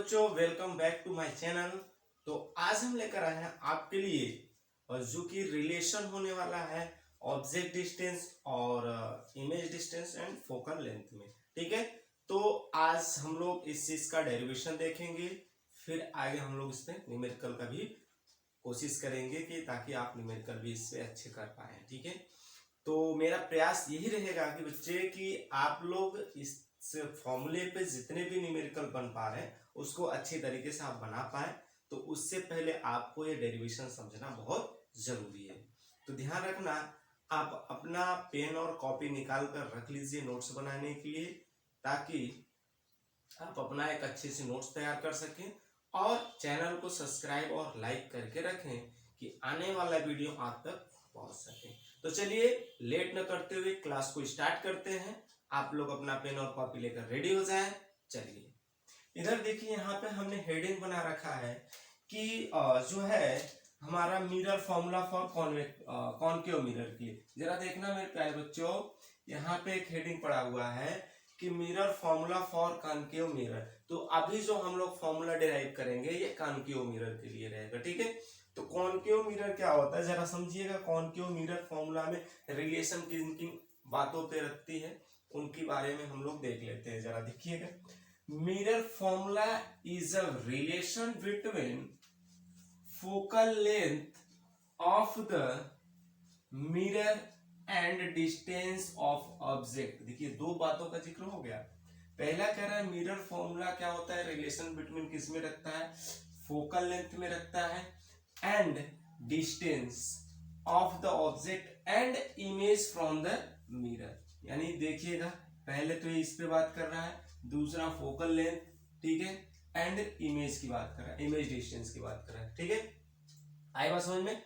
बच्चों, welcome back to my channel. तो आज हम लेकर आए हैं आपके लिए और जो कि रिलेशन होने वाला है ऑब्जेक्ट डिस्टेंस और image distance and focal length में। ठीक है, तो आज हम लोग इस चीज का डेरिवेशन देखेंगे, फिर आगे हम लोग इसमें न्यूमेरिकल का भी कोशिश करेंगे कि ताकि आप न्यूमेरिकल भी इससे अच्छे कर पाए। ठीक है, तो मेरा प्रयास यही रहेगा कि बच्चे कि आप लोग इस फॉर्मूले पे जितने भी न्यूमेरिकल बन पा रहे हैं उसको अच्छी तरीके से आप बना पाए। तो उससे पहले आपको ये डेरिवेशन समझना बहुत जरूरी है। तो ध्यान रखना, आप अपना पेन और कॉपी निकाल कर रख लीजिए नोट्स बनाने के लिए, ताकि आप अपना एक अच्छे से नोट्स तैयार कर सकें और चैनल को सब्सक्राइब और लाइक करके रखें कि आने वाला वीडियो आप तक पहुंच सके। तो चलिए लेट न करते हुए क्लास को स्टार्ट करते हैं। आप लोग अपना पेन और कॉपी लेकर रेडी हो जाएं। चलिए इधर देखिए, यहाँ पे हमने हेडिंग बना रखा है कि जो है हमारा mirror formula for concave mirror की। जरा देखना मेरे प्यारे बच्चों, यहाँ पे एक हेडिंग पड़ा हुआ है कि mirror formula for concave mirror. तो अभी जो हम लोग फॉर्मूला डिराइव करेंगे ये कॉनकेव मिरर के लिए रहेगा। ठीक है, तो कॉनकेव मिरर क्या होता है जरा समझिएगा। कॉनकेव मिरर फॉर्मूला में रिलेशन किन किन बातों पे रखती है उनके बारे में हम लोग देख लेते हैं। जरा देखिएगा, mirror formula is a relation between focal length of the mirror and distance of object. देखिए दो बातों का जिक्र हो गया। पहला कह रहा है मिरर फॉर्मूला क्या होता है, रिलेशन बिटवीन किस में रखता है, फोकल लेंथ में रखता है and distance of the object and image from the mirror. यानी देखिएगा, पहले तो ये इस पे बात कर रहा है, दूसरा फोकल लेंथ, ठीक है, एंड इमेज की बात कर रहा है, इमेज डिस्टेंस की बात कर रहा है। ठीक है, आई बात समझ में।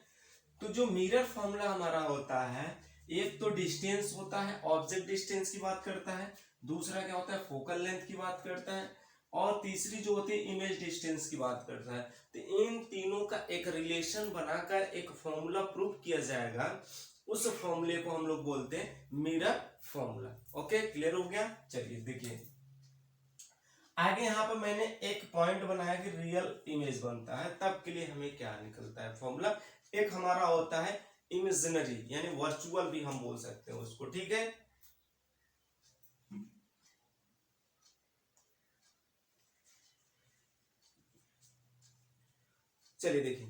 तो जो मिरर फॉर्मूला हमारा होता है, एक तो डिस्टेंस होता है, ऑब्जेक्ट डिस्टेंस की बात करता है, दूसरा क्या होता है फोकल लेंथ की बात करता है, और तीसरी जो होती है इमेज डिस्टेंस की बात करता है। तो इन तीनों का एक रिलेशन बनाकर एक फॉर्मूला प्रूव किया जाएगा। उस फॉर्मूले को हम लोग बोलते हैं मिरर फॉर्मूला। ओके, क्लियर हो गया। चलिए देखिए आगे, यहाँ पे मैंने एक पॉइंट बनाया कि रियल इमेज बनता है, तब के लिए हमें क्या निकलता है फॉर्मूला। एक हमारा होता है इमेजिनरी, यानी वर्चुअल भी हम बोल सकते हैं उसको। ठीक है, चलिए देखिए,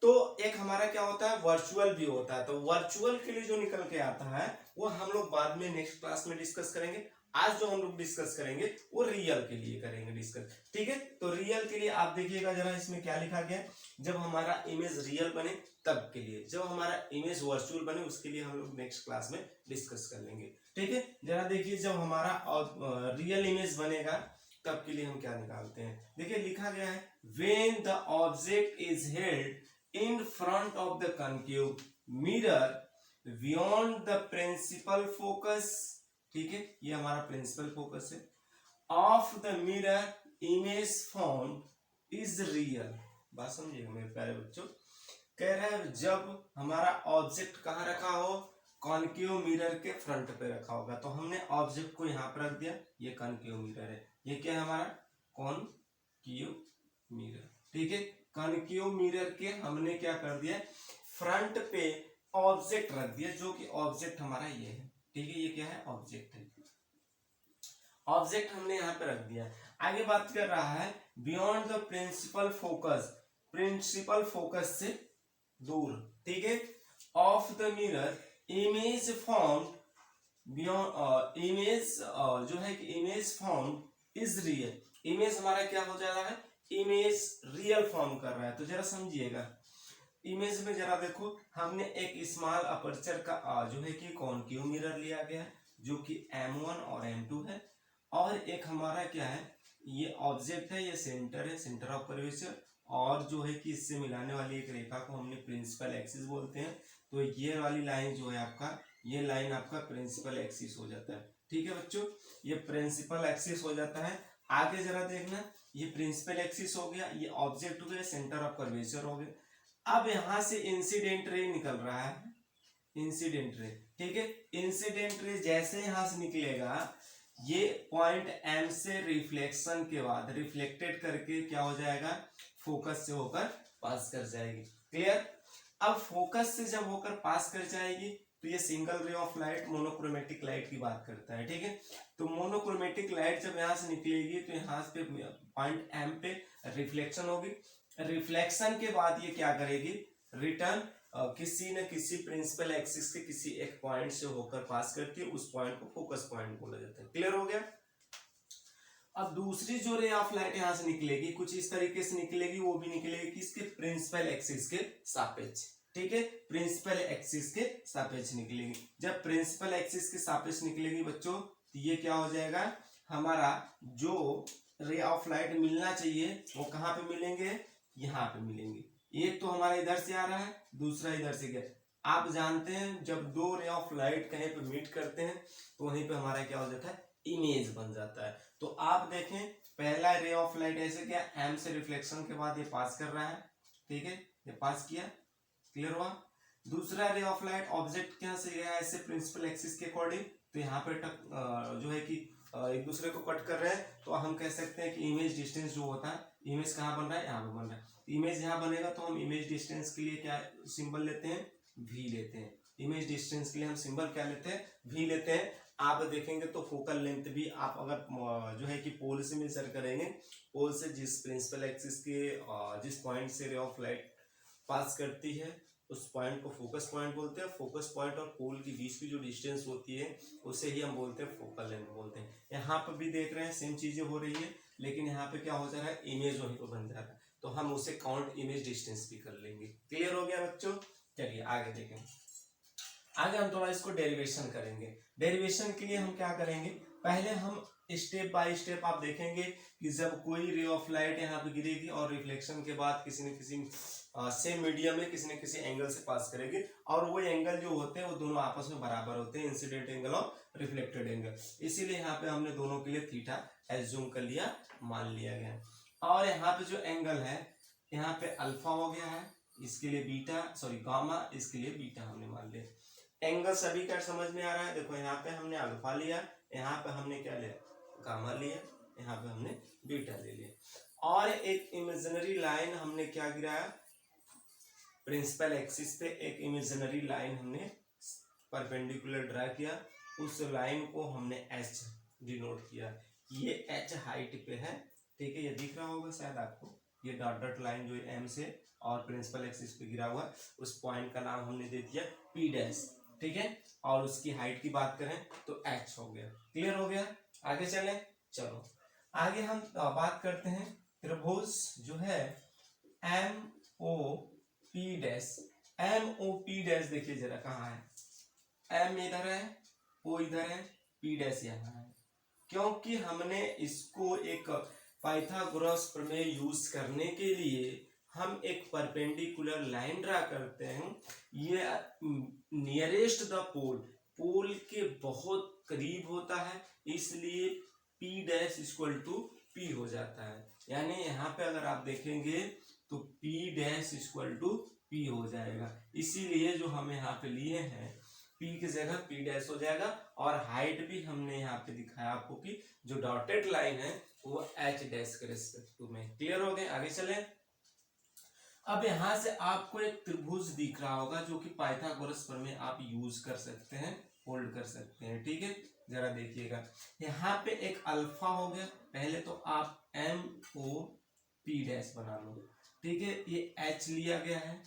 तो एक हमारा क्या होता है वर्चुअल भी होता है। तो वर्चुअल के लिए जो निकल के आता है वो हम लोग बाद में नेक्स्ट क्लास में डिस्कस करेंगे। आज जो हम लोग डिस्कस करेंगे वो रियल के लिए करेंगे डिस्कस। ठीक है, तो रियल के लिए आप देखिएगा जरा, इसमें क्या लिखा गया है, जब हमारा इमेज रियल बने तब के लिए, जब हमारा इमेज वर्चुअल बने उसके लिए हम लोग नेक्स्ट क्लास में डिस्कस कर लेंगे। ठीक है, जरा देखिए, जब हमारा रियल इमेज बनेगा तब के लिए हम क्या निकालते हैं। देखिए लिखा गया है, when the object is held in front of the concave mirror beyond the principal focus। ठीक है, ये हमारा प्रिंसिपल फोकस है। Of the mirror image found is real. बात समझिएगा मेरे प्यारे बच्चों, कह रहा है जब हमारा ऑब्जेक्ट कहाँ रखा हो, कॉनकेव मिरर के फ्रंट पे रखा होगा। तो हमने ऑब्जेक्ट को यहाँ पर रख दिया, ये कॉनकेव मिरर है, ये क्या है हमारा कॉनकेव मिरर। ठीक है, कॉनकेव मिरर के हमने क्या कर दिया, फ्रंट पे ऑब्जेक्ट रख दिया, जो कि ऑब्जेक्ट हमारा ये है। ठीक है, ये क्या है ऑब्जेक्ट है, ऑब्जेक्ट हमने यहाँ पे रख दिया। आगे बात कर रहा है beyond the principle focus, principle focus से दूर। ठीक है, of the mirror image found beyond, image जो है कि image found is real. Image हमारा क्या हो जा रहा है, इमेज रियल फॉर्म कर रहा है। तो जरा समझिएगा, इमेज में जरा देखो, हमने एक स्मॉल अपर्चर का जो है कि कॉनकेव मिरर लिया गया है, जो कि M1 और M2 है, और एक हमारा क्या है, ये ऑब्जेक्ट है, ये सेंटर है, सेंटर ऑफ कर्वेचर, और जो है कि इससे मिलाने वाली एक रेखा को हमने प्रिंसिपल एक्सिस बोलते हैं। तो ये वाली लाइन जो है आपका, ये लाइन आपका प्रिंसिपल एक्सिस हो जाता है। ठीक है बच्चों, ये प्रिंसिपल एक्सिस हो जाता है। आगे जरा देखना, ये प्रिंसिपल एक्सिस हो गया, ये ऑब्जेक्ट हो गया, सेंटर ऑफ कर्वेचर हो गया। अब यहां से इंसिडेंट रे निकल रहा है, इंसिडेंट रे। ठीक है, इंसिडेंट रे जैसे यहां से निकलेगा ये पॉइंट एम से रिफ्लेक्शन के बाद रिफ्लेक्टेड करके क्या हो जाएगा, फोकस से होकर पास कर जाएगी। क्लियर। अब फोकस से जब होकर पास कर जाएगी तो ये single ray of light monochromatic light की बात करता है, ठीक है। तो मोनोक्रोमेटिक लाइट जब यहाँ से निकलेगी तो यहाँ पे पॉइंट एम पे रिफ्लेक्शन होगी। रिफ्लेक्शन के बाद ये क्या करेगी, रिटर्न किसी न किसी प्रिंसिपल एक्सिस के किसी एक पॉइंट से होकर पास करती है, उस पॉइंट को फोकस पॉइंट बोला जाता है। क्लियर हो गया। अब दूसरी जो रे ऑफ लाइट यहां से निकलेगी कुछ इस तरीके से निकलेगी, वो भी निकलेगी किसके, प्रिंसिपल एक्सिस के सापेक्ष, ठीक है। प्रिंसिपल एक्सिस के सापेक्ष निकलेगी। जब प्रिंसिपल एक्सिस के सापेक्ष निकलेगी बच्चों तो ये क्या हो जाएगा, हमारा जो रे ऑफ लाइट मिलना चाहिए वो कहाँ पे मिलेंगे, यहाँ पे मिलेंगे। एक तो हमारा इधर से आ रहा है, दूसरा इधर से गया। आप जानते हैं जब दो रे ऑफ लाइट कहीं पे मीट करते हैं तो वहीं पे हमारा क्या हो जाता है, इमेज बन जाता है। तो आप देखें पहला रे ऑफ लाइट ऐसे क्या, एम से रिफ्लेक्शन के बाद ये पास कर रहा है, ठीक है, ये पास किया, क्लियर हुआ। दूसरा रे ऑफ लाइट ऑब्जेक्ट क्या से गया ऐसे प्रिंसिपल एक्सिस के अकॉर्डिंग, तो यहाँ पे जो है कि एक दूसरे को कट कर रहे हैं, तो हम कह सकते हैं कि इमेज डिस्टेंस जो होता है, इमेज कहाँ बन रहा है, यहाँ पे बन रहा है। इमेज यहाँ बनेगा तो हम इमेज डिस्टेंस के लिए क्या सिंबल लेते हैं, वी लेते हैं। इमेज डिस्टेंस के लिए हम सिंबल क्या लेते हैं, वी लेते हैं। आप देखेंगे तो फोकल लेंथ भी आप अगर जो है कि पोल से मेजर करेंगे, पोल से जिस प्रिंसिपल एक्सिस के जिस पॉइंट से रे ऑफ लाइट पास करती है उस पॉइंट को फोकस पॉइंट बोलते हैं। फोकस पॉइंट और पोल के बीच की जो डिस्टेंस होती है उसे ही हम बोलते हैं फोकल लेंथ बोलते हैं। यहाँ पर भी देख रहे हैं सेम चीजें हो रही है, लेकिन यहाँ पे क्या हो जा रहा है, इमेज वहीं पर बन जा रहा है, तो हम उसे काउंट इमेज डिस्टेंस भी कर लेंगे। क्लियर हो गया बच्चों। चलिए आगे देखें। आगे हम थोड़ा इसको डेरिवेशन करेंगे। डेरिवेशन के लिए हम क्या करेंगे, पहले हम स्टेप बाय स्टेप आप देखेंगे कि जब कोई रे ऑफ लाइट यहाँ पे गिरेगी और रिफ्लेक्शन के बाद किसी न किसी सेम मीडियम में किसी न किसी एंगल से पास करेगी, और वो एंगल जो होते हैं वो दोनों आपस में बराबर होते हैं, इंसिडेंट एंगल और रिफ्लेक्टेड एंगल। इसीलिए यहाँ पे हमने दोनों के लिए थीटा एज्यूम कर लिया, मान लिया गया। और यहाँ पे जो एंगल है यहाँ पे अल्फा हो गया है, इसके लिए बीटा, सॉरी गामा, इसके लिए बीटा हमने मान लिया। एंगल सभी का समझ में आ रहा है। देखो यहाँ पे हमने अल्फा लिया, यहाँ पे हमने क्या लिया, गामा लिया, यहाँ पे हमने बीटा ले लिया। और एक इमेजिनरी लाइन हमने क्या गिराया, प्रिंसिपल एक्सिस पे एक इमेजिनरी लाइन हमने परपेंडिकुलर ड्रा किया, उस लाइन को हमने एच डिनोट किया। ये एच हाइट पे है, ठीक है, ये दिख रहा होगा शायद आपको, ये डॉट डॉट लाइन जो एम से और प्रिंसिपल एक्सिस पे गिरा हुआ, उस पॉइंट का नाम हमने दे दिया पी डैश, ठीक है। और उसकी हाइट की बात करें तो एच हो गया। क्लियर हो गया। आगे चलें। चलो आगे हम बात करते हैं त्रिभुज जो है M O P dash. M O P dash देखिए जरा कहाँ है, एम इधर है, ओ इधर है, पी डैश यहाँ है। क्योंकि हमने इसको एक पाइथागोरस प्रमेय यूज करने के लिए हम एक परपेंडिकुलर लाइन ड्रा करते हैं, ये नियरेस्ट द पोल, पोल के बहुत करीब होता है, इसलिए P dash equal to P हो जाता है। यानी यहाँ पे अगर आप देखेंगे तो P dash equal to P हो जाएगा। इसीलिए जो हम यहाँ पे लिए हैं P की जगह P डैश हो जाएगा। और हाइट भी हमने यहाँ पे दिखाया आपको कि जो डॉटेड लाइन है वो H डैश के रिस्पेक्ट में। क्लियर हो गए। आगे चले। अब यहां से आपको एक त्रिभुज दिख रहा होगा जो कि पाइथागोरस प्रमेय आप यूज कर सकते हैं, होल्ड कर सकते हैं, ठीक है। जरा देखिएगा यहाँ पे एक अल्फा हो गया, पहले तो आप एम ओ पी डैश बना लो, ठीक है, ये एच लिया गया है।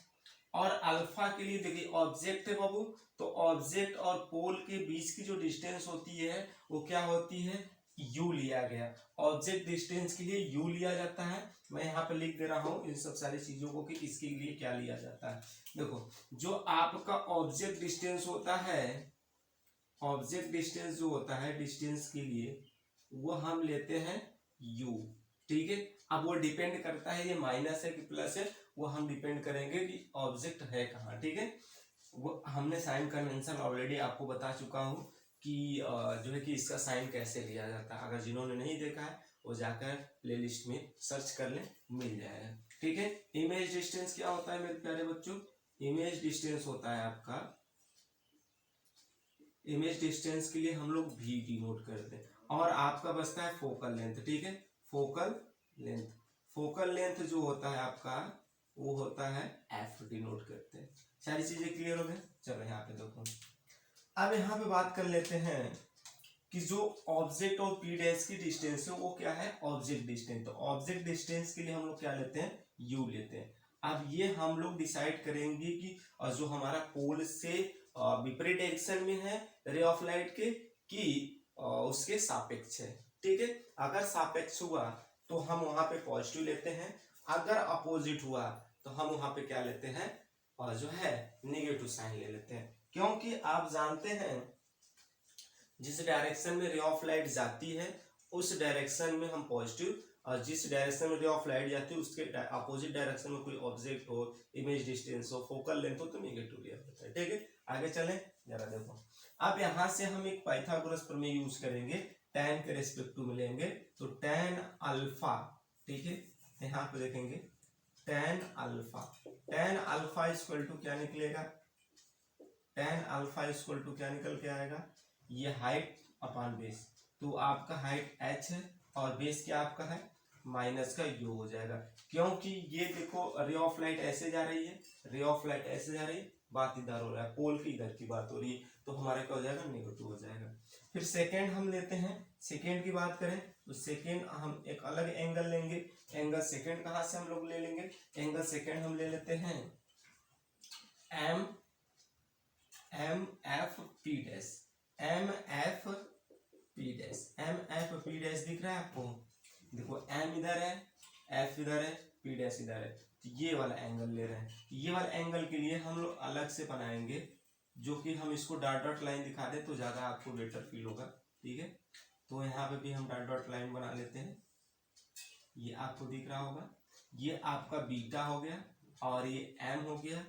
और अल्फा के लिए देखिए ऑब्जेक्ट है बाबू, तो ऑब्जेक्ट और पोल के बीच की जो डिस्टेंस होती है वो क्या होती है, यू लिया गया। ऑब्जेक्ट डिस्टेंस के लिए यू लिया जाता है। मैं यहाँ पे लिख दे रहा हूँ इन सब सारी चीजों को कि इसके लिए क्या लिया जाता है। देखो जो आपका ऑब्जेक्ट डिस्टेंस होता है, ऑब्जेक्ट डिस्टेंस जो होता है डिस्टेंस के लिए वो हम लेते हैं u, ठीक है। अब वो डिपेंड करता है ये माइनस है कि प्लस है, वो हम डिपेंड करेंगे कि ऑब्जेक्ट है कहाँ, ठीक है। वो हमने साइन कन्वेंशन ऑलरेडी आपको बता चुका हूँ कि जो है कि इसका साइन कैसे लिया जाता है। अगर जिन्होंने नहीं देखा है वो जाकर प्लेलिस्ट में सर्च कर लें, मिल जाएगा, ठीक है। इमेज डिस्टेंस क्या होता है मेरे प्यारे बच्चों, इमेज डिस्टेंस होता है आपका, इमेज डिस्टेंस के लिए हम लोग भी डिनोट करते हैं। और आपका बचता है फोकल लेंथ। ठीक है, फोकल लेंथ, फोकल लेंथ जो होता है आपका वो होता है एफ, डिनोट करते हैं। सारी चीजें क्लियर हो गई। चलो यहाँ पे देखो, अब यहाँ पे बात कर लेते हैं कि जो ऑब्जेक्ट और पी डैश की डिस्टेंस है वो क्या है, ऑब्जेक्ट डिस्टेंस। तो ऑब्जेक्ट डिस्टेंस के लिए हम लोग क्या लेते हैं, यू लेते हैं। अब ये हम लोग डिसाइड करेंगे कि जो हमारा पोल से विपरीत डायरेक्शन में है रे ऑफ लाइट के, कि उसके सापेक्ष है। ठीक है, अगर सापेक्ष हुआ तो हम वहां पे पॉजिटिव लेते हैं, अगर अपोजिट हुआ तो हम वहां पे क्या लेते हैं, और जो है नेगेटिव साइन ले लेते हैं। क्योंकि आप जानते हैं जिस डायरेक्शन में रे ऑफ लाइट जाती है उस डायरेक्शन में हम पॉजिटिव, और जिस डायरेक्शन में रे ऑफ लाइट जाती है उसके अपोजिट डायरेक्शन में कोई ऑब्जेक्ट हो, इमेज डिस्टेंस हो, फोकल लेंथ हो, तो नेगेटिव लिया जाता है। ठीक है, आगे चलें, जरा देखो। अब यहां से हम एक पाइथागोरस प्रमेय यूज करेंगे, tan के रेस्पेक्टिव में लेंगे, तो tan अल्फा। ठीक है, यहाँ पे देखेंगे tan alpha, tan alpha equal to क्या निकलेगा, tan अल्फा इक्वल टू क्या निकल के आएगा, ये हाइट अपॉन बेस। तो आपका हाइट h है और बेस क्या आपका है, माइनस का यू हो जाएगा। क्योंकि ये देखो रे ऑफ लाइट ऐसे जा रही है, रे ऑफ लाइट ऐसे जा रही है, बात इधर हो रहा है, पोल की इधर की बात हो रही है, तो हमारे क्या हो जाएगा, नेगेटिव हो जाएगा। फिर सेकेंड हम लेते हैं, सेकेंड की बात करें तो सेकेंड हम एक अलग एंगल लेंगे। एंगल सेकेंड कहाँ से हम लोग ले लेंगे, एंगल सेकेंड हम ले लेते हैं M F P dash, M F P dash, M F P dash दिख रहा है आपको, देखो एम इधर है, एफ इधर है, पी डैश इधर है, तो ये वाला एंगल ले रहे हैं। ये वाला एंगल के लिए हम लोग अलग से बनाएंगे, जो कि हम इसको डॉट डॉट लाइन दिखा दें तो ज्यादा आपको बेटर फील होगा। ठीक है, तो यहाँ पे भी हम डॉट डॉट लाइन बना लेते हैं, ये आपको दिख रहा होगा, ये आपका बीटा हो गया, और ये एम हो गया,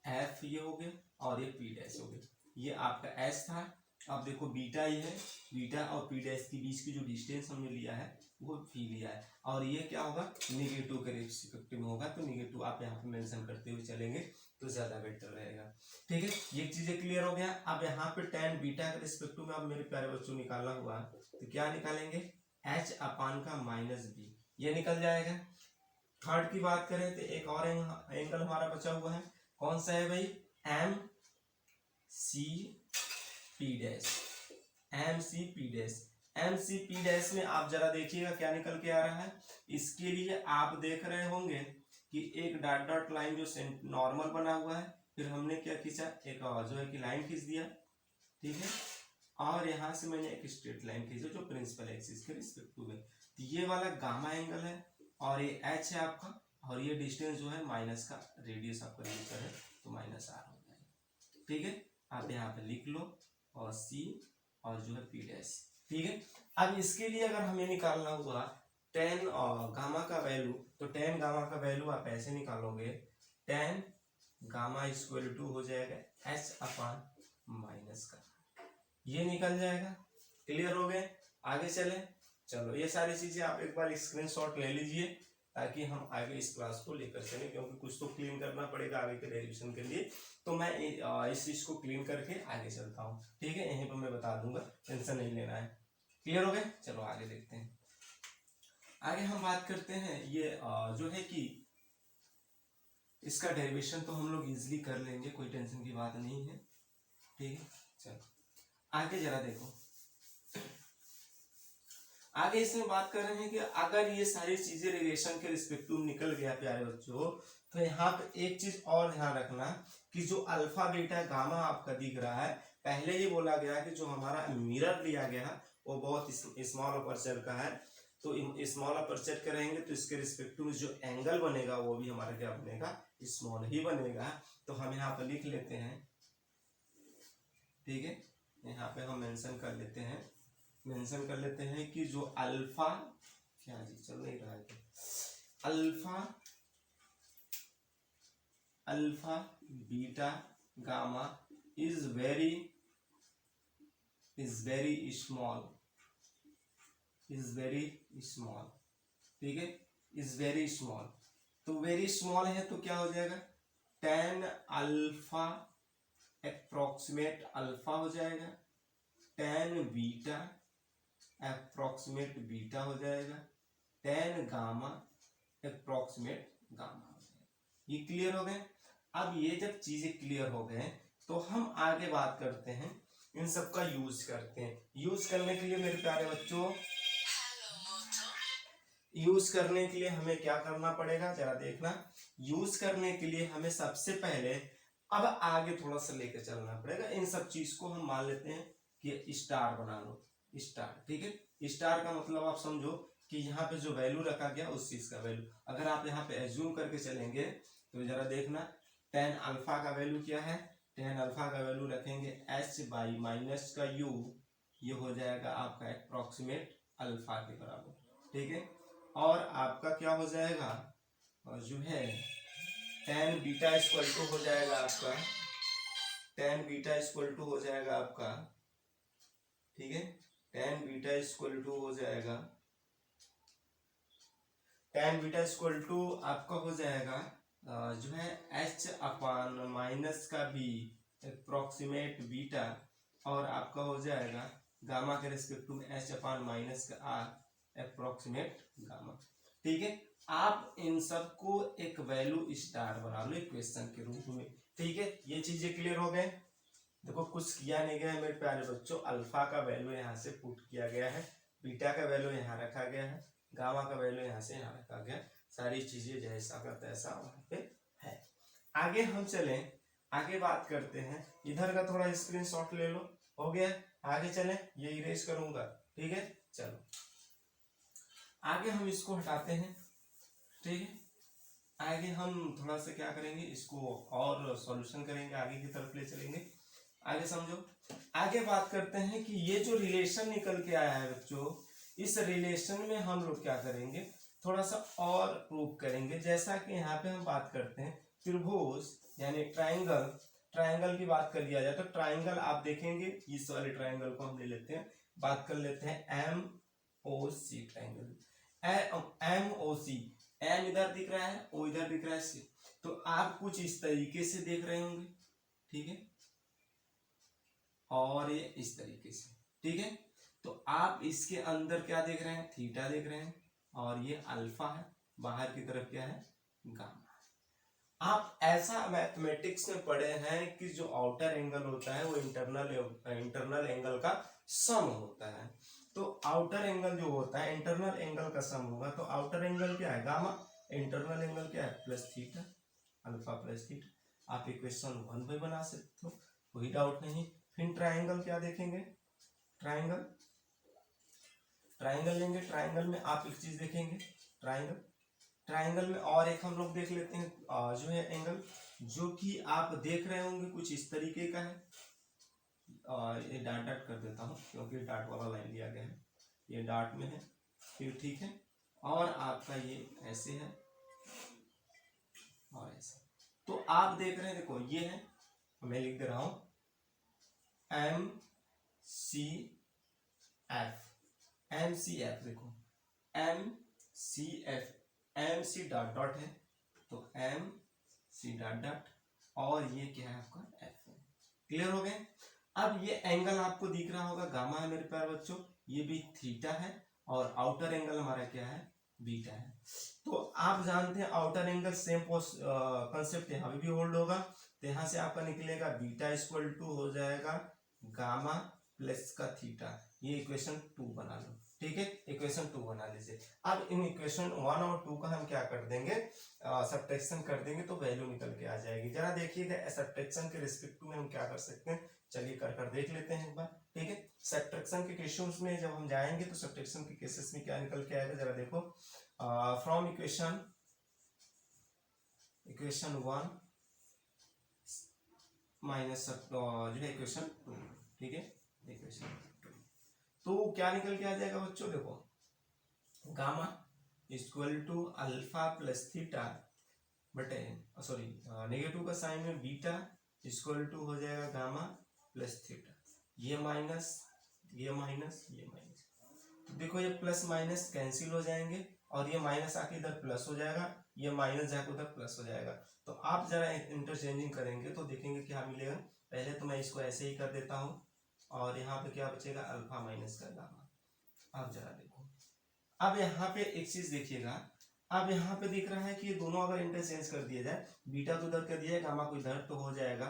एफ ये हो गया, और ये पी डैश हो गया, ये आपका एस था। अब देखो बीटा ये है, बीटा और पी डैश के बीच की जो डिस्टेंस हमने लिया है वो भी लिया है, और ये क्या होगा, निगेटिव के रिस्पेक्टिव में होगा, तो निगेटिव आप यहाँ पे मेंशन करते हुए चलेंगे तो ज्यादा बेटर रहेगा। ठीक है, ये चीजें क्लियर हो गया। अब यहाँ पे tan बीटा के रिस्पेक्टिव में अब मेरे प्यारे बच्चों निकालना हुआ तो क्या निकालेंगे, h अपान का माइनस बी, ये निकल जाएगा। थर्ड की बात करें तो एक और एंगल हमारा बचा हुआ है, कौन सा है भाई, M C P dash, M C P dash, M C P dash में आप जरा देखिएगा क्या निकल के आ रहा है। इसके लिए आप देख रहे होंगे कि एक डॉट डॉट लाइन जो नॉर्मल बना हुआ है, फिर हमने क्या खींचा, एक जो है कि लाइन खींच दिया। ठीक है, और यहाँ से मैंने एक स्ट्रेट लाइन खींचा जो प्रिंसिपल एक्सिस के रिस्पेक्टिव है, तो ये वाला गामा एंगल है, और ये एच है आपका, और ये डिस्टेंस जो है माइनस का, रेडियस आपका मीटर है तो माइनस आर हो जाएगा। ठीक है, आप यहाँ पे लिख लो, और सी और जो है पी डैश। ठीक है, अब इसके लिए अगर हमें निकालना हुआ टेन गामा का वैल्यू, तो टेन गामा का वैल्यू आप ऐसे निकालोगे, टेन गामा इक्वल टू हो जाएगा एच अपान माइनस का, ये निकल जाएगा। क्लियर हो गए, आगे चले। चलो ये सारी चीजें आप एक बार स्क्रीनशॉट ले लीजिए ताकि हम आगे इस क्लास को लेकर चले, क्योंकि कुछ तो क्लीन करना पड़ेगा आगे के डेरिवेशन के लिए, तो मैं इस चीज को क्लीन करके आगे चलता हूँ। ठीक है, यहीं पर मैं बता दूंगा, टेंशन नहीं लेना है। क्लियर हो गए, चलो आगे देखते हैं। आगे हम बात करते हैं ये जो है कि इसका डेरिवेशन तो हम लोग इजिली कर लेंगे, कोई टेंशन की बात नहीं है। ठीक है, चलो आगे जरा देखो। आगे इसमें बात कर रहे हैं कि अगर ये सारी चीजें रिलेशन के रिस्पेक्टिव निकल गया प्यारे बच्चों, तो यहाँ पे एक चीज और ध्यान रखना कि जो अल्फा बीटा गामा आपका दिख रहा है, पहले ये बोला गया कि जो हमारा मिरर लिया गया वो बहुत स्मॉल अपर्चर का है, तो स्मॉल अपर्चर करेंगे तो इसके रिस्पेक्टिव में जो एंगल बनेगा वो भी हमारा क्या बनेगा, स्मॉल ही बनेगा। तो हम यहाँ पर लिख लेते हैं, ठीक है, यहाँ पे हम मेंशन कर लेते हैं कि जो अल्फा, क्या जी चल नहीं रहा है, alpha beta gamma is very small, ठीक है, इज वेरी स्मॉल। तो वेरी स्मॉल है तो क्या हो जाएगा, tan अल्फा अप्रोक्सीमेट अल्फा हो जाएगा, tan बीटा अप्रोक्सीमेट बीटा हो जाएगा, टेन गामा अप्रोक्सीमेट गामा हो जाएगा। ये क्लियर हो गए। अब ये जब चीजें क्लियर हो गए तो हम आगे बात करते हैं, इन सब का यूज करते हैं। यूज करने के लिए मेरे प्यारे बच्चों, यूज करने के लिए हमें क्या करना पड़ेगा जरा देखना। यूज करने के लिए हमें सबसे पहले अब आगे थोड़ा सा लेकर चलना पड़ेगा। इन सब चीज को हम मान लेते हैं कि स्टार बना लो, स्टार, ठीक है। स्टार का मतलब आप समझो कि यहाँ पे जो वैल्यू रखा गया उस चीज का वैल्यू, अगर आप यहाँ पे एज्यूम करके चलेंगे तो जरा देखना, टेन अल्फा का वैल्यू क्या है, टेन अल्फा का वैल्यू रखेंगे एच बाई माइनस का यू, ये हो जाएगा आपका अप्रोक्सीमेट अल्फा के बराबर, ठीक है। और आपका क्या हो जाएगा, और जो है टेन बीटा इक्वल टू हो जाएगा आपका, टेन बीटा इक्वल टू हो जाएगा आपका, ठीक है। टेन बीटा इक्वल टू हो जाएगा, टेन बीटा इक्वल टू आपका हो जाएगा जो है एच अपान माइनस का बी अप्रोक्सीमेट बीटा, और आपका हो जाएगा गामा के रिस्पेक्ट में एच अपान माइनस का आर अप्रोक्सीमेट गामा, ठीक है। आप इन सब को एक वैल्यू स्टार बना लो इक्वेशन के रूप में, ठीक है। ये चीजें क्लियर हो गए। देखो कुछ किया नहीं गया मेरे प्यारे बच्चों, अल्फा का वैल्यू यहाँ से पुट किया गया है, बीटा का वैल्यू यहाँ रखा गया है, गामा का वैल्यू यहाँ से यहाँ रखा गया, सारी चीजें जैसा का तैसा वहां पे है। आगे हम चले, आगे बात करते हैं। इधर का थोड़ा स्क्रीनशॉट ले लो, हो गया। आगे चले, ये इरेज करूंगा, ठीक है। चलो आगे हम इसको हटाते हैं, ठीक है। आगे हम थोड़ा सा क्या करेंगे, इसको और सॉल्यूशन करेंगे, आगे की तरफ ले चलेंगे। आगे समझो, आगे बात करते हैं कि ये जो रिलेशन निकल के आया है बच्चों, इस रिलेशन में हम लोग क्या करेंगे, थोड़ा सा और प्रूव करेंगे। जैसा कि यहाँ पे हम बात करते हैं त्रिभुज यानी ट्राइंगल, ट्राइंगल की बात कर लिया जाए तो ट्राइंगल आप देखेंगे, इस वाले ट्राइंगल को हम ले लेते हैं, बात कर लेते हैं M O C triangle, M O C, M इधर दिख रहा है, ओ इधर दिख रहा है, सी, तो आप कुछ इस तरीके से देख रहे होंगे, ठीक है, और ये इस तरीके से, ठीक है। तो आप इसके अंदर क्या देख रहे हैं, थीटा देख रहे हैं, और ये अल्फा है, बाहर की तरफ क्या है, गामा। आप ऐसा मैथमेटिक्स में पढ़े हैं कि जो आउटर एंगल होता है वो इंटरनल एंगल का सम होता है। तो आउटर एंगल जो होता है इंटरनल एंगल का सम होगा, तो आउटर एंगल क्या है, गामा, इंटरनल एंगल क्या है, plus theta, alpha plus theta. आप इक्वेशन 1 भी बना सकते हो, कोई डाउट नहीं। फिर ट्राइंगल क्या देखेंगे, ट्राइंगल, ट्राइंगल लेंगे, ट्राइंगल में आप एक चीज देखेंगे, ट्राइंगल, ट्राइंगल में और एक हम लोग देख लेते हैं जो है एंगल, जो कि आप देख रहे होंगे कुछ इस तरीके का है, ये डॉट डॉट कर देता हूँ क्योंकि डॉट वाला लाइन दिया गया है, ये डॉट में है, फिर ठीक है। और आपका ये ऐसे है और ऐसे, तो आप देख रहे हैं, देखो ये है, मैं लिख दे रहा हूं M C F, M C F, देखो M C F, M C dot dot है, तो एम सी डॉट डॉट, और ये क्या है आपका एफ है। क्लियर हो गए। अब ये एंगल आपको दिख रहा होगा, गामा है मेरे प्यारे बच्चों, ये भी थीटा है, और आउटर एंगल हमारा क्या है, बीटा है। तो आप जानते हैं आउटर एंगल सेम कंसेप्ट यहाँ भी होल्ड होगा, तो यहाँ से आपका निकलेगा बीटा इक्वल टू हो जाएगा गामा प्लस का थीटा, ये इक्वेशन 2 बना लो, ठीक है। इक्वेशन 2 बना लीजिए। अब इन इक्वेशन 1 और 2 का हम क्या कर देंगे, सब्ट्रैक्शन कर देंगे तो वैल्यू निकल के आ जाएगी। जरा देखिएगा सब्ट्रैक्शन के रिस्पेक्ट में हम क्या कर सकते हैं, चलिए कर देख लेते हैं एक बार, ठीक है। सब्ट्रैक्शन के केसेस में जब हम जाएंगे तो सब्ट्रैक्शन के केसेस में क्या निकल के आएगा, जरा देखो, फ्रॉम इक्वेशन 1 माइनस जो है इक्वेशन 2, ठीक है, इक्वेशन 2, तो क्या निकल के आ जाएगा बच्चों, देखो gamma equal to alpha plus theta बटे, सॉरी नेगेटिव का साइन में बीटा इक्वल टू हो जाएगा गामा प्लस थीटा, ये माइनस ये माइनस ये माइनस, तो देखो ये प्लस माइनस कैंसिल हो जाएंगे, और ये माइनस आके इधर प्लस हो जाएगा, ये माइनस जाके उधर प्लस हो जाएगा। तो आप जरा इंटरचेंजिंग करेंगे तो देखेंगे क्या मिलेगा। पहले तो मैं इसको ऐसे ही कर देता हूँ, और यहाँ पे क्या बचेगा, अल्फा माइनस का गामा, आप जरा देखो, अब यहाँ पे एक चीज देखिएगा, अब यहाँ पे दिख रहा है कि ये दोनों अगर इंटरचेंज कर दिया जाए, बीटा तो इधर कर दिया है, गामा को इधर, तो हो जाएगा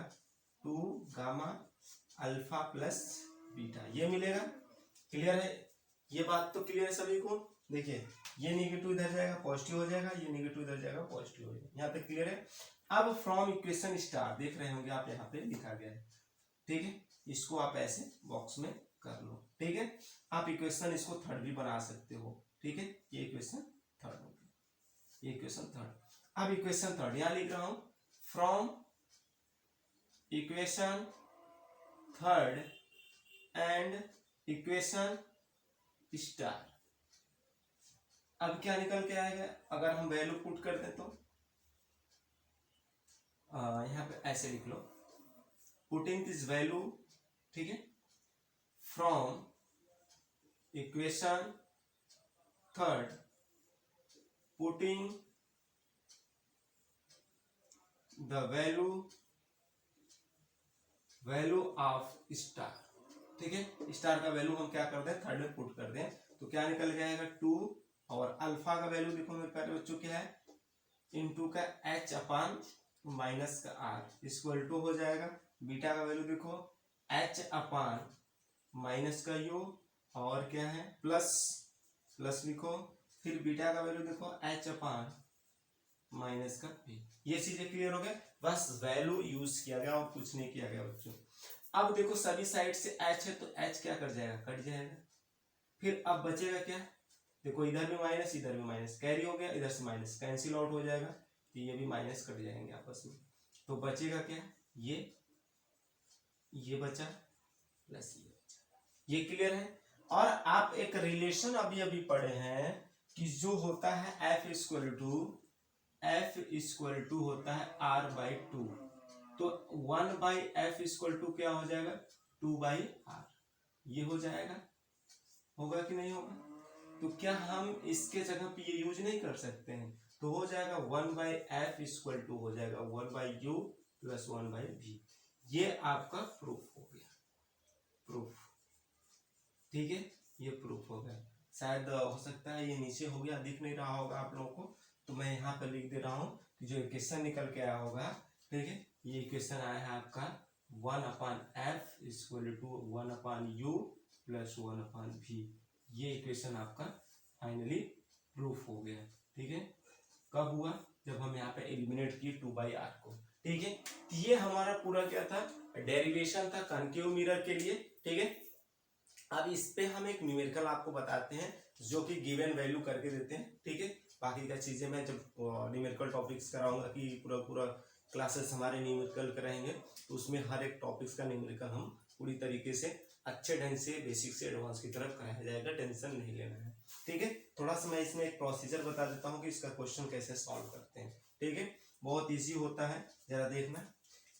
2 गामा अल्फा प्लस बीटा, ये मिलेगा। क्लियर है, ये बात तो क्लियर है सभी को। देखिए ये नेगेटिव इधर जाएगा पॉजिटिव हो जाएगा, ये नेगेटिव इधर जाएगा पॉजिटिव हो जाएगा, यहाँ तक क्लियर है। अब फ्रॉम इक्वेशन स्टार देख रहे होंगे आप, यहाँ पे लिखा गया है, ठीक है, इसको आप ऐसे बॉक्स में कर लो, ठीक है। आप इक्वेशन इसको थर्ड भी बना सकते हो, ठीक है, ये इक्वेशन थर्ड हो गया, ये इक्वेशन थर्ड। अब इक्वेशन थर्ड यहां लिख रहा हूं, from equation third and equation star, अब क्या निकल के आएगा अगर हम वैल्यू पुट कर दें तो, यहां पे ऐसे लिख लो, पुटिंग दिस वैल्यू, ठीक है, from equation third putting the value of star, ठीक है, स्टार का वैल्यू हम क्या कर दें, थर्ड में पुट कर दें, तो क्या निकल जाएगा 2, और अल्फा का वैल्यू देखो मेरे प्यारे बच्चों क्या है, इनटू का h अपान माइनस का r इक्वल टू हो जाएगा, बीटा का वैल्यू देखो h अपान माइनस का u, और क्या है प्लस लिखो, फिर बीटा का वैल्यू देखो h अपान माइनस का p। ये चीजें क्लियर हो गए, बस वैल्यू यूज किया गया और कुछ नहीं किया गया बच्चों। अब देखो सभी साइड से h है, तो h क्या कर जाएगा, कट जाएगा, फिर अब बचेगा क्या, देखो इधर भी माइनस इधर भी माइनस, कैरी हो गया, इधर से माइनस कैंसिल आउट हो जाएगा, तो ये भी माइनस कट जाएंगे आपस में, तो बचेगा क्या, ये बचा प्लस ये बचा, ये क्लियर है। और आप एक रिलेशन अभी अभी पढ़े हैं कि जो होता है f इक्वल टू होता है r/2, तो 1/f इक्वल टू क्या हो जाएगा, 2/r, ये हो जाएगा, होगा कि नहीं होगा, तो क्या हम इसके जगह पे ये यूज नहीं कर सकते हैं, तो हो जाएगा 1/f इक्वल टू हो जाएगा 1/u प्लस 1/v, ये आपका प्रूफ हो गया, प्रूफ, ठीक है, ये प्रूफ हो गया। शायद हो सकता है ये नीचे हो गया, दिख नहीं रहा होगा आप लोगों को, तो मैं यहाँ पर लिख दे रहा हूँ कि जो इक्वेशन निकल के आया होगा, ठीक है, ये इक्वेशन आया है आपका 1/f equal to 1/u plus 1/v, ये इक्वेशन आपका फाइनली प्रूफ हो गया, ठीक है। कब हुआ, जब हम यहाँ पे एलिमिनेट किए 2/r को, ठीक है। ये हमारा पूरा क्या था, डेरिवेशन था कनकेव मिरर के लिए, ठीक है। अब इस पे हम एक न्यूमेरिकल आपको बताते हैं जो कि गिवन वैल्यू करके देते हैं, ठीक है। बाकी का चीजें मैं जब न्यूमेरिकल टॉपिक्स कराऊंगा कि पूरा क्लासेस हमारे न्यूमेरिकल कराएंगे, तो उसमें हर एक टॉपिक्स का न्यूमेरिकल हम पूरी तरीके से अच्छे ढंग से बेसिक से एडवांस की तरफ कराया जाएगा, टेंशन नहीं लेना है, ठीक है। थोड़ा सा मैं इसमें एक प्रोसीजर बता देता हूँ कि इसका क्वेश्चन कैसे सॉल्व करते हैं, ठीक है, बहुत ईजी होता है, जरा देखना,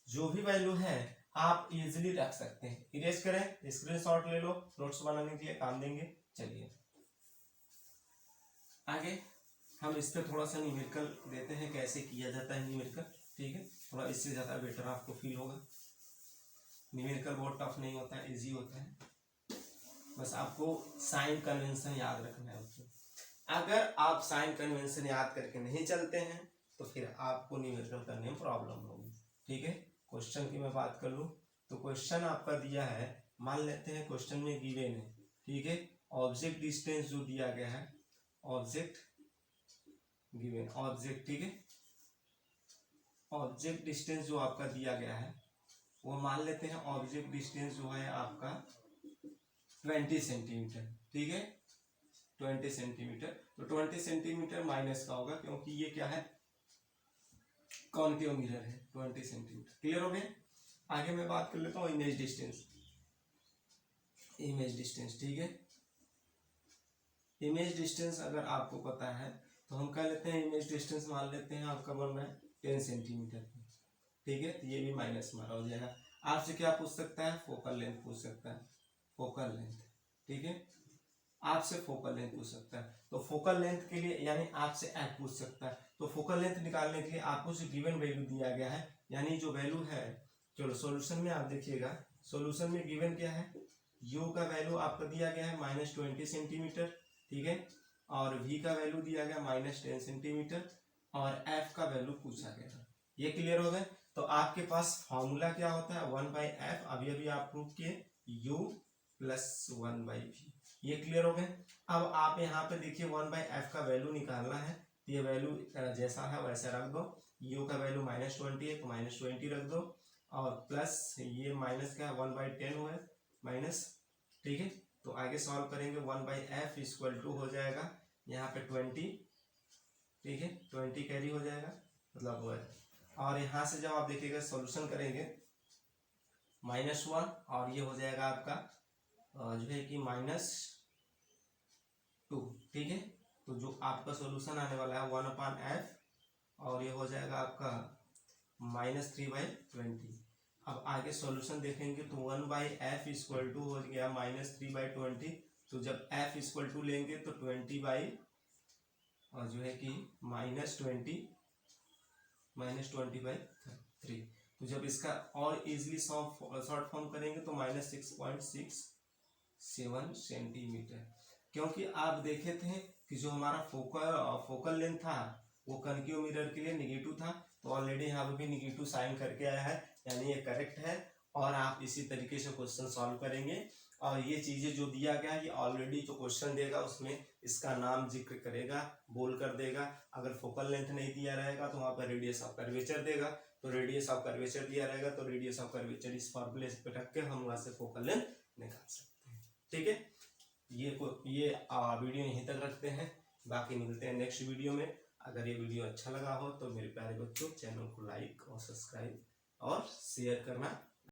जो भी वैल्यू है आप इजीली रख सकते हैं, इरेज करें, स्क्रीनशॉट ले लो, नोट्स बनाने के लिए काम देंगे। चलिए आगे हम इस पे थोड़ा सा न्यूमेरिकल देते हैं, कैसे किया जाता है न्यूमेरिकल, ठीक है, थोड़ा इससे ज्यादा बेटर आपको फील होगा। न्यूमेरिकल बहुत टफ नहीं होता है, इजी होता है, बस आपको साइन कन्वेंशन याद रखना है उसको। अगर आप साइन कन्वेंशन याद करके नहीं चलते हैं तो फिर आपको न्यूमेरिकल करने में प्रॉब्लम होगी, ठीक है। क्वेश्चन की मैं बात कर लूं तो क्वेश्चन आपका दिया है, मान लेते हैं क्वेश्चन में गिवन है, ठीक है, ऑब्जेक्ट डिस्टेंस जो दिया गया है, ऑब्जेक्ट गिवन ऑब्जेक्ट, ठीक है, ऑब्जेक्ट डिस्टेंस जो आपका दिया गया है वो मान लेते हैं ऑब्जेक्ट डिस्टेंस जो है आपका 20 सेंटीमीटर, ठीक है, 20 सेंटीमीटर, तो 20 सेंटीमीटर माइनस का होगा क्योंकि ये क्या है, कॉनकेव मिरर है, 20 सेंटीमीटर, क्लियर हो गया। आगे मैं बात कर लेता हूँ इमेज डिस्टेंस, इमेज डिस्टेंस, ठीक है, इमेज डिस्टेंस अगर आपको पता है तो हम कह लेते हैं इमेज डिस्टेंस मान लेते हैं आपका बन रहा है 10 सेंटीमीटर, ठीक है, तो ये भी माइनस मारा हो जाएगा। आपसे क्या पूछ सकता है, फोकल लेंथ पूछ सकता है, फोकल लेंथ, ठीक है, आपसे फोकल लेंथ पूछ सकता है, तो फोकल लेंथ के लिए यानी आपसे एफ पूछ सकता है, तो फोकल लेंथ निकालने के लिए आपको जो गिवन वैल्यू दिया गया है, यानी जो वैल्यू है, चलो सॉल्यूशन में आप देखिएगा, सॉल्यूशन में गिवन क्या है, यू का वैल्यू आपको दिया गया है -20 सेंटीमीटर, ठीक है, और वी का वैल्यू दिया गया -10 सेंटीमीटर, और एफ का वैल्यू पूछा गया। ये क्लियर हो गए। तो आपके पास फॉर्मूला क्या होता है 1/f, अभी अभी आप प्रूव किए, u + 1/v। ये क्लियर हो गए। अब आप यहाँ पे देखिए 1/f का वैल्यू निकालना है, तो ये वैल्यू जैसा है वैसा रख दो। u का वैल्यू -20 है तो -20 रख दो, और प्लस ये माइनस क्या 1/10 हुआ है माइनस, ठीक है। तो आगे सॉल्व करेंगे 1/f = हो जाएगा यहाँ पे 20, ठीक है, 20 कैरी हो जाएगा मतलब वो है। और यहाँ से जब आप देखिएगा सॉल्यूशन करेंगे -1, और ये हो जाएगा आपका जो है कि -2, ठीक है। तो जो आपका सॉल्यूशन आने वाला है 1/f, और ये हो जाएगा आपका -3/20। अब आगे सॉल्यूशन देखेंगे तो 1/f = हो गया -3/20। तो जब f = लेंगे तो 20 और जो है कि -20/3। तो जब इसका और इजीली शॉर्ट फॉर्म करेंगे तो -6.67 सेंटीमीटर। क्योंकि आप देखे थे कि जो हमारा फोकल लेंथ था वो कनकेव मिरर के लिए नेगेटिव था, तो ऑलरेडी यहाँ पे भी नेगेटिव साइन करके आया है, यानी ये करेक्ट है। और आप इसी तरीके से क्वेश्चन सॉल्व करेंगे, और ये चीजें जो दिया गया है ये ऑलरेडी जो क्वेश्चन देगा उसमें इसका नाम जिक्र करेगा, बोल कर देगा। अगर फोकल लेंथ नहीं दिया रहेगा तो वहाँ पर रेडियस ऑफ कर्वेचर देगा, तो रेडियस ऑफ कर्वेचर दिया रहेगा तो रेडियस ऑफ कर्वेचर इस फॉर्मूले पे रख के हम वहाँ से फोकल लेंथ निकाल सकते हैं, ठीक है। ये वीडियो यहीं तक रखते हैं, बाकी मिलते हैं नेक्स्ट वीडियो में। अगर ये वीडियो अच्छा लगा हो तो मेरे प्यारे बच्चों चैनल को लाइक और सब्सक्राइब और शेयर करना